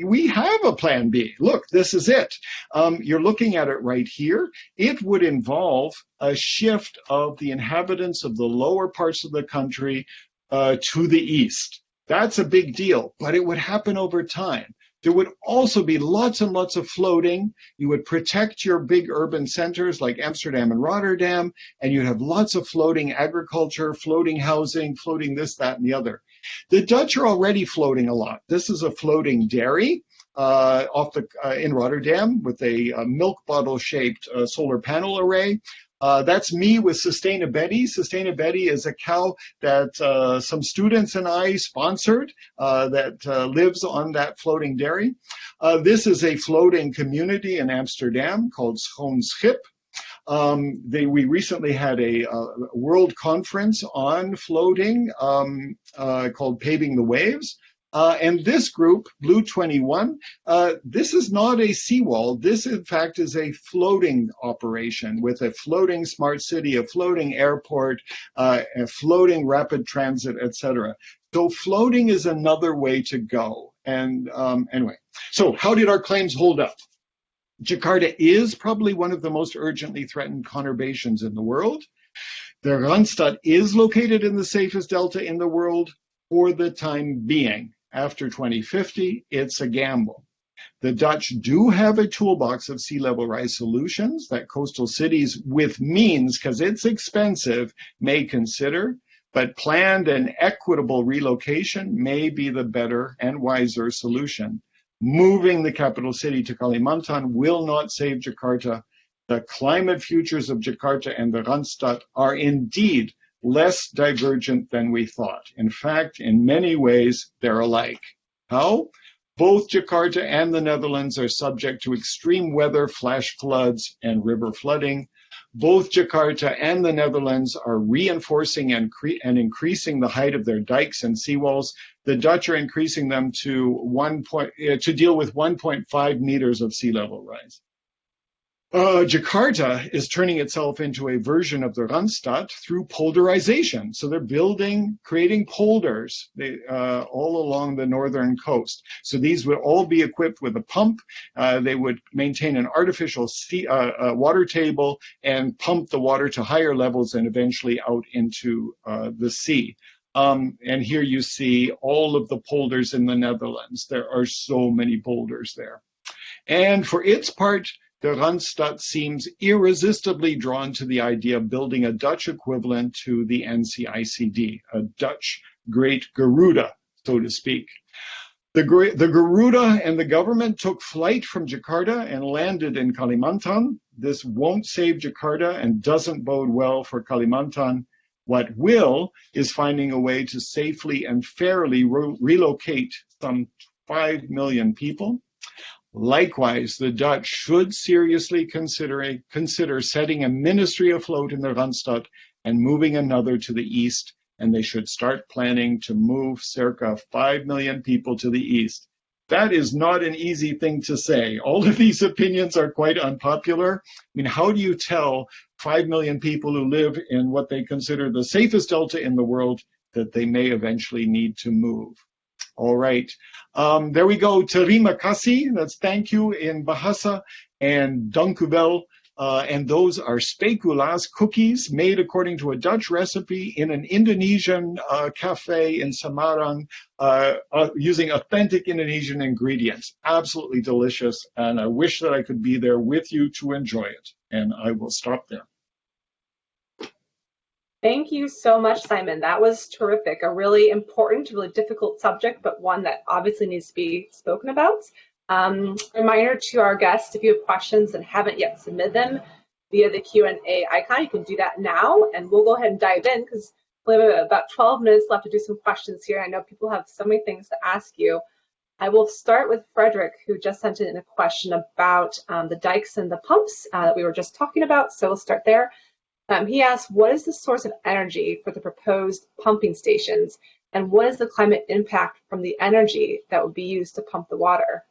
we have a plan B. Look, this is it. You're looking at it right here. It would involve a shift of the inhabitants of the lower parts of the country to the east. That's a big deal, but it would happen over time. There would also be lots and lots of floating. You would protect your big urban centers like Amsterdam and Rotterdam, and you'd have lots of floating agriculture, floating housing, floating this, that, and the other. The Dutch are already floating a lot. This is a floating dairy in Rotterdam with a milk bottle-shaped solar panel array. That's me with Sustainability. Sustainability is a cow that some students and I sponsored that lives on that floating dairy. This is a floating community in Amsterdam called Schoon Schip. We recently had a world conference on floating called Paving the Waves. And this group, Blue 21, this is not a seawall. This, in fact, is a floating operation with a floating smart city, a floating airport, a floating rapid transit, etc. So floating is another way to go. And anyway, so how did our claims hold up? Jakarta is probably one of the most urgently threatened conurbations in the world. The Randstad is located in the safest delta in the world for the time being. After 2050, it's a gamble. The Dutch do have a toolbox of sea level rise solutions that coastal cities with means, because it's expensive, may consider, but planned and equitable relocation may be the better and wiser solution. Moving the capital city to Kalimantan will not save Jakarta. The climate futures of Jakarta and the Randstad are indeed less divergent than we thought. In fact, in many ways, they're alike. How? Both Jakarta and the Netherlands are subject to extreme weather, flash floods, and river flooding. Both Jakarta and the Netherlands are reinforcing and increasing the height of their dikes and seawalls. The Dutch are increasing them to deal with 1.5 meters of sea level rise. Jakarta is turning itself into a version of the Randstad through polderization. So they're creating polders all along the northern coast. So these would all be equipped with a pump. They would maintain an artificial water table and pump the water to higher levels and eventually out into the sea. And here you see all of the polders in the Netherlands. There are so many polders there. And for its part, the Randstad seems irresistibly drawn to the idea of building a Dutch equivalent to the NCICD, a Dutch Great Garuda, so to speak. The Garuda and the government took flight from Jakarta and landed in Kalimantan. This won't save Jakarta and doesn't bode well for Kalimantan. What will is finding a way to safely and fairly relocate some 5 million people. Likewise, the Dutch should seriously consider setting a ministry afloat in the Randstad and moving another to the east, and they should start planning to move circa 5 million people to the east. That is not an easy thing to say. All of these opinions are quite unpopular. I mean, how do you tell 5 million people who live in what they consider the safest delta in the world that they may eventually need to move? All right. There we go. Terima kasih. That's thank you in Bahasa. And dank u wel. And those are speculaas cookies made according to a Dutch recipe in an Indonesian cafe in Semarang using authentic Indonesian ingredients. Absolutely delicious. And I wish that I could be there with you to enjoy it. And I will stop there. Thank you so much, Simon. That was terrific. A really important, really difficult subject, but one that obviously needs to be spoken about. Reminder to our guests, if you have questions and haven't yet submitted them via the Q&A icon, you can do that now, and we'll go ahead and dive in because We have about 12 minutes left to do some questions here. I know people have so many things to ask you. I will start with Frederick, who just sent in a question about the dikes and the pumps that we were just talking about. So we'll start there. He asked, what is the source of energy for the proposed pumping stations? And what is the climate impact from the energy that would be used to pump the water?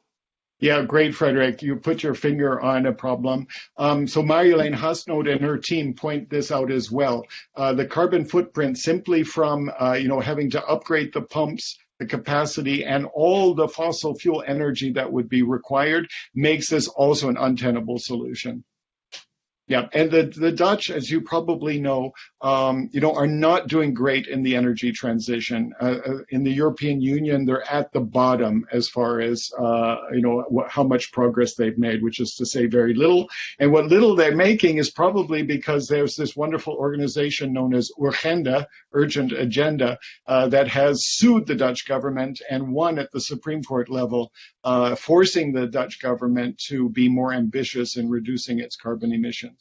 Yeah, great, Frederick. You put your finger on a problem. So Marjolein Hasnoot and her team point this out as well. The carbon footprint simply from having to upgrade the pumps, the capacity, and all the fossil fuel energy that would be required makes this also an untenable solution. Yeah, and the Dutch, as you probably know, are not doing great in the energy transition. In the European Union, they're at the bottom as far as how much progress they've made, which is to say very little. And what little they're making is probably because there's this wonderful organization known as Urgent Agenda, that has sued the Dutch government and won at the Supreme Court level, forcing the Dutch government to be more ambitious in reducing its carbon emissions.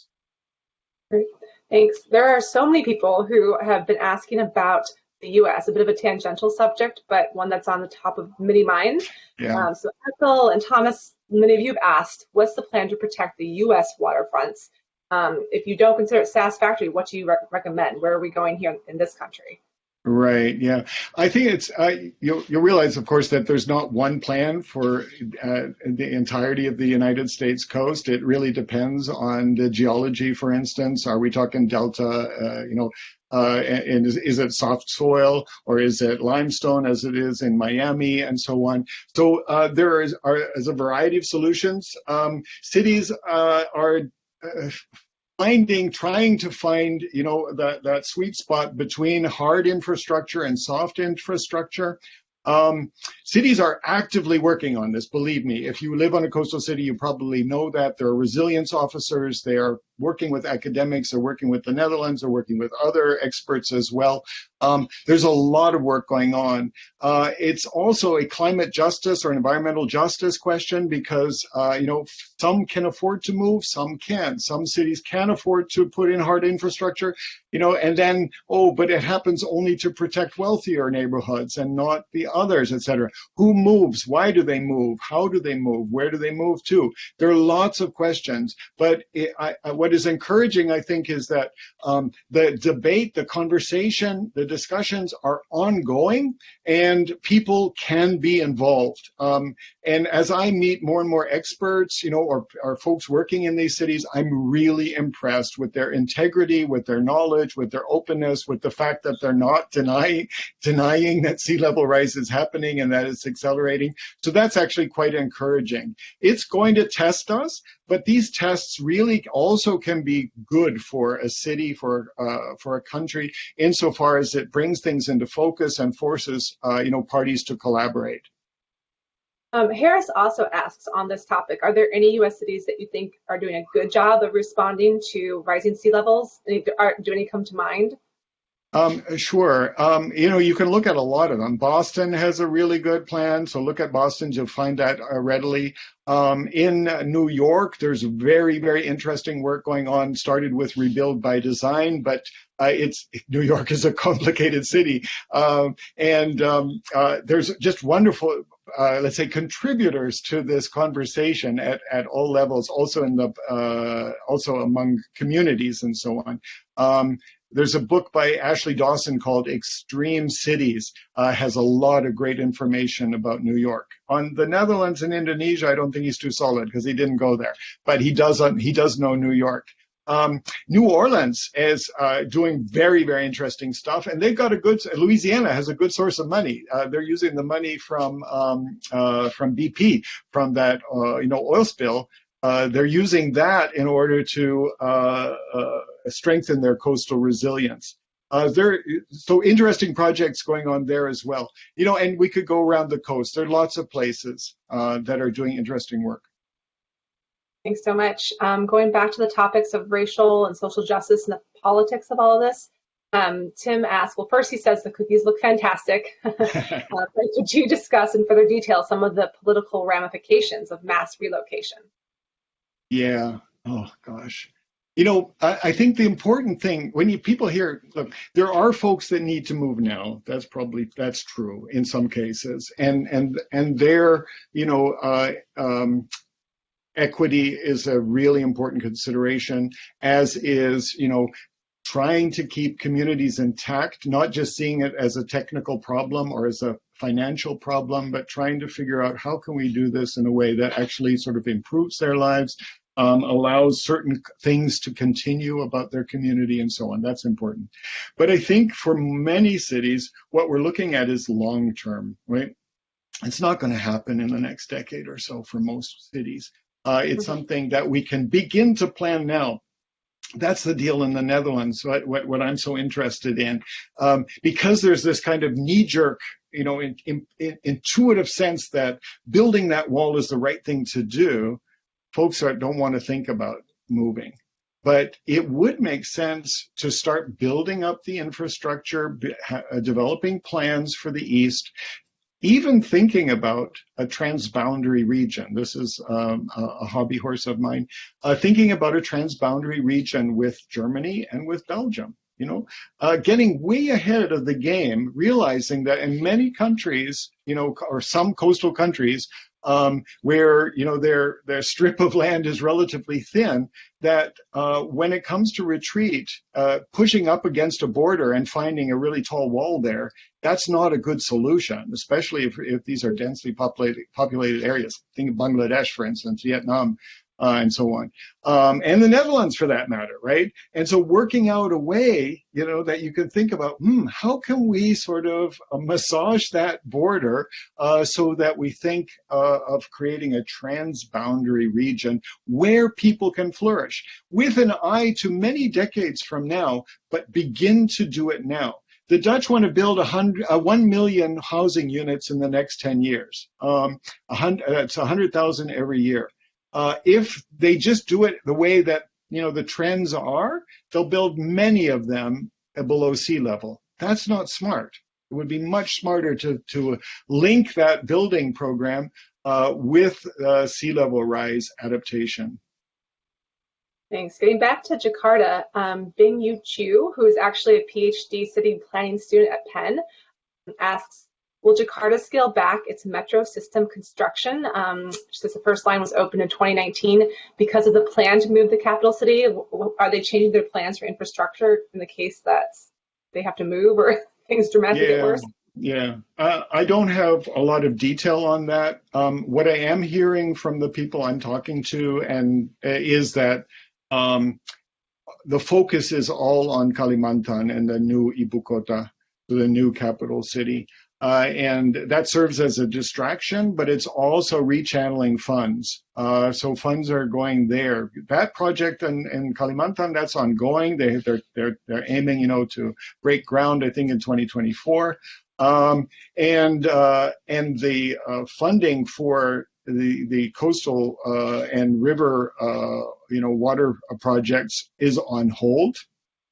Great, thanks. There are so many people who have been asking about the U.S., a bit of a tangential subject, but one that's on the top of many minds. Yeah. So Ethel and Thomas, many of you have asked, what's the plan to protect the U.S. waterfronts? If you don't consider it satisfactory, what do you recommend? Where are we going here in this country? Right. Yeah. I think it's you'll realize, of course, that there's not one plan for the entirety of the United States coast. It really depends on the geology. For instance, are we talking delta? And is it soft soil or is it limestone, as it is in Miami, and so on? So there is a variety of solutions. Cities are trying to find, that sweet spot between hard infrastructure and soft infrastructure. Cities are actively working on this, believe me. If you live on a coastal city, you probably know that. There are resilience officers. They are working with academics. They're working with the Netherlands. They're working with other experts as well. There's a lot of work going on. It's also a climate justice or environmental justice question because, some can afford to move, some can't. Some cities can afford to put in hard infrastructure, and then, but it happens only to protect wealthier neighborhoods and not the others, etc. Who moves? Why do they move? How do they move? Where do they move to? There are lots of questions, but what is encouraging, I think, is that the debate, the conversation, the discussions are ongoing and people can be involved. And as I meet more and more experts, or folks working in these cities, I'm really impressed with their integrity, with their knowledge, with their openness, with the fact that they're not denying that sea level rise is happening and that it's accelerating. So that's actually quite encouraging. It's going to test us, but these tests really also can be good for a city, for a country, insofar as it brings things into focus and forces parties to collaborate. Harris also asks on this topic, are there any U.S. cities that you think are doing a good job of responding to rising sea levels? Do any come to mind? Sure. You can look at a lot of them. Boston has a really good plan, so look at Boston, you'll find that readily. In New York, there's very, very interesting work going on, started with Rebuild by Design, but New York is a complicated city. There's just wonderful, let's say, contributors to this conversation at all levels, also also among communities and so on. There's a book by Ashley Dawson called Extreme Cities, has a lot of great information about New York. On the Netherlands and Indonesia, I don't think he's too solid because he didn't go there, but he does know New York. New Orleans is doing very, very interesting stuff, and they've got Louisiana has a good source of money. They're using the money from BP, from that oil spill. They're using that in order to strengthen their coastal resilience. So interesting projects going on there as well. And we could go around the coast. There are lots of places that are doing interesting work. Thanks so much. Going back to the topics of racial and social justice and the politics of all of this, Tim asked, well, first he says the cookies look fantastic. Could you discuss in further detail some of the political ramifications of mass relocation? Yeah. Oh, gosh. I think the important thing when people hear, look, there are folks that need to move now. That's true in some cases, and their, equity is a really important consideration, as is, trying to keep communities intact, not just seeing it as a technical problem or as a financial problem, but trying to figure out how can we do this in a way that actually sort of improves their lives, allows certain things to continue about their community and so on. That's important. But I think for many cities, what we're looking at is long term, right? It's not going to happen in the next decade or so for most cities. It's something that we can begin to plan now. That's the deal in the Netherlands, what I'm so interested in, because there's this kind of knee-jerk, intuitive sense that building that wall is the right thing to do. Folks don't want to think about moving. But it would make sense to start building up the infrastructure, developing plans for the East, even thinking about a transboundary region. This is a hobby horse of mine. Thinking about a transboundary region with Germany and with Belgium. Getting way ahead of the game, realizing that in many countries, or some coastal countries, where their strip of land is relatively thin, that when it comes to retreat, pushing up against a border and finding a really tall wall there, that's not a good solution, especially if these are densely populated areas. Think of Bangladesh, for instance, Vietnam, and so on, and the Netherlands for that matter, right? And so working out a way, that you can think about, how can we sort of massage that border so that we think of creating a transboundary region where people can flourish with an eye to many decades from now, but begin to do it now. The Dutch want to build 1 million housing units in the next 10 years. It's 100,000 every year. If they just do it the way that the trends are, they'll build many of them below sea level. That's not smart. It would be much smarter to link that building program with sea level rise adaptation. Thanks. Getting back to Jakarta, Bing Yu Chu, who is actually a PhD city planning student at Penn, asks, will Jakarta scale back its metro system construction, since the first line was opened in 2019, because of the plan to move the capital city? Are they changing their plans for infrastructure in the case that they have to move or things dramatically get worse? Yeah, I don't have a lot of detail on that. What I am hearing from the people I'm talking to is that the focus is all on Kalimantan and the new Ibu Kota, the new capital city. And that serves as a distraction, but it's also rechanneling funds. So funds are going there. That project in Kalimantan, that's ongoing. They're aiming, to break ground, I think, in 2024. And the funding for the coastal and river, water projects is on hold.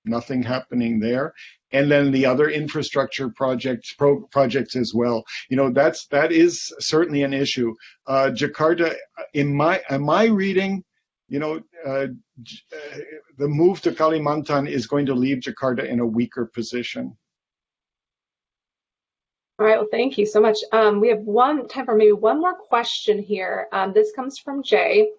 Nothing happening there. And then the other infrastructure projects as well. That is certainly an issue. Jakarta, in my reading, the move to Kalimantan is going to leave Jakarta in a weaker position. All right, well, thank you so much. We have time for maybe one more question here. This comes from Jay,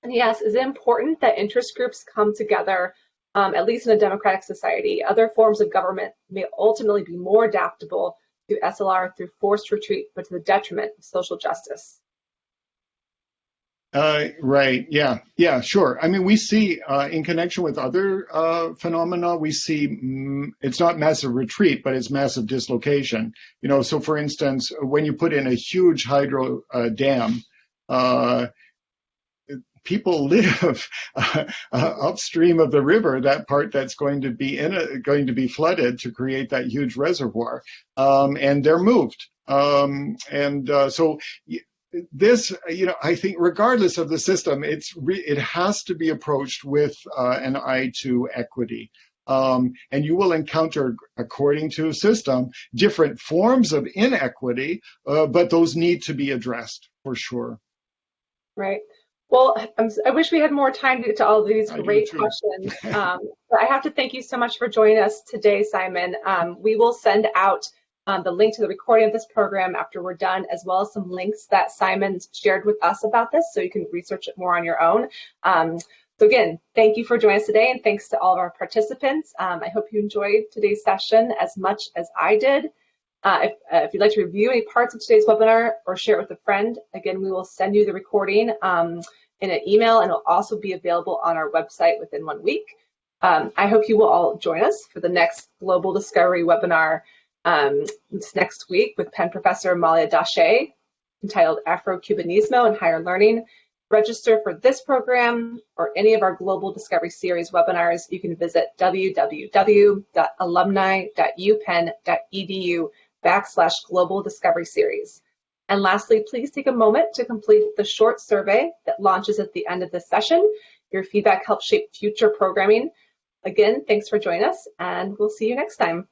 and he asks, is it important that interest groups come together, at least in a democratic society? Other forms of government may ultimately be more adaptable to SLR through forced retreat, but to the detriment of social justice. Right. Yeah, sure. I mean, we see in connection with other phenomena, we see it's not massive retreat, but it's massive dislocation. So for instance, when you put in a huge hydro dam, people live upstream of the river, that part that's going to be flooded to create that huge reservoir, and they're moved. So this, I think, regardless of the system, it has to be approached with an eye to equity. And you will encounter, according to a system, different forms of inequity, but those need to be addressed for sure. Right. Well, I wish we had more time to get to all of these I do great too. questions. But I have to thank you so much for joining us today, Simon. We will send out the link to the recording of this program after we're done, as well as some links that Simon shared with us about this, so you can research it more on your own. So again, thank you for joining us today, and thanks to all of our participants. I hope you enjoyed today's session as much as I did. If you'd like to review any parts of today's webinar or share it with a friend, again, we will send you the recording in an email, and it'll also be available on our website within 1 week. I hope you will all join us for the next Global Discovery webinar this next week with Penn Professor Malia Dache, entitled Afro-Cubanismo and Higher Learning. Register for this program or any of our Global Discovery Series webinars. You can visit www.alumni.upenn.edu/Global Discovery Series. And lastly, please take a moment to complete the short survey that launches at the end of this session. Your feedback helps shape future programming. Again, thanks for joining us, and we'll see you next time.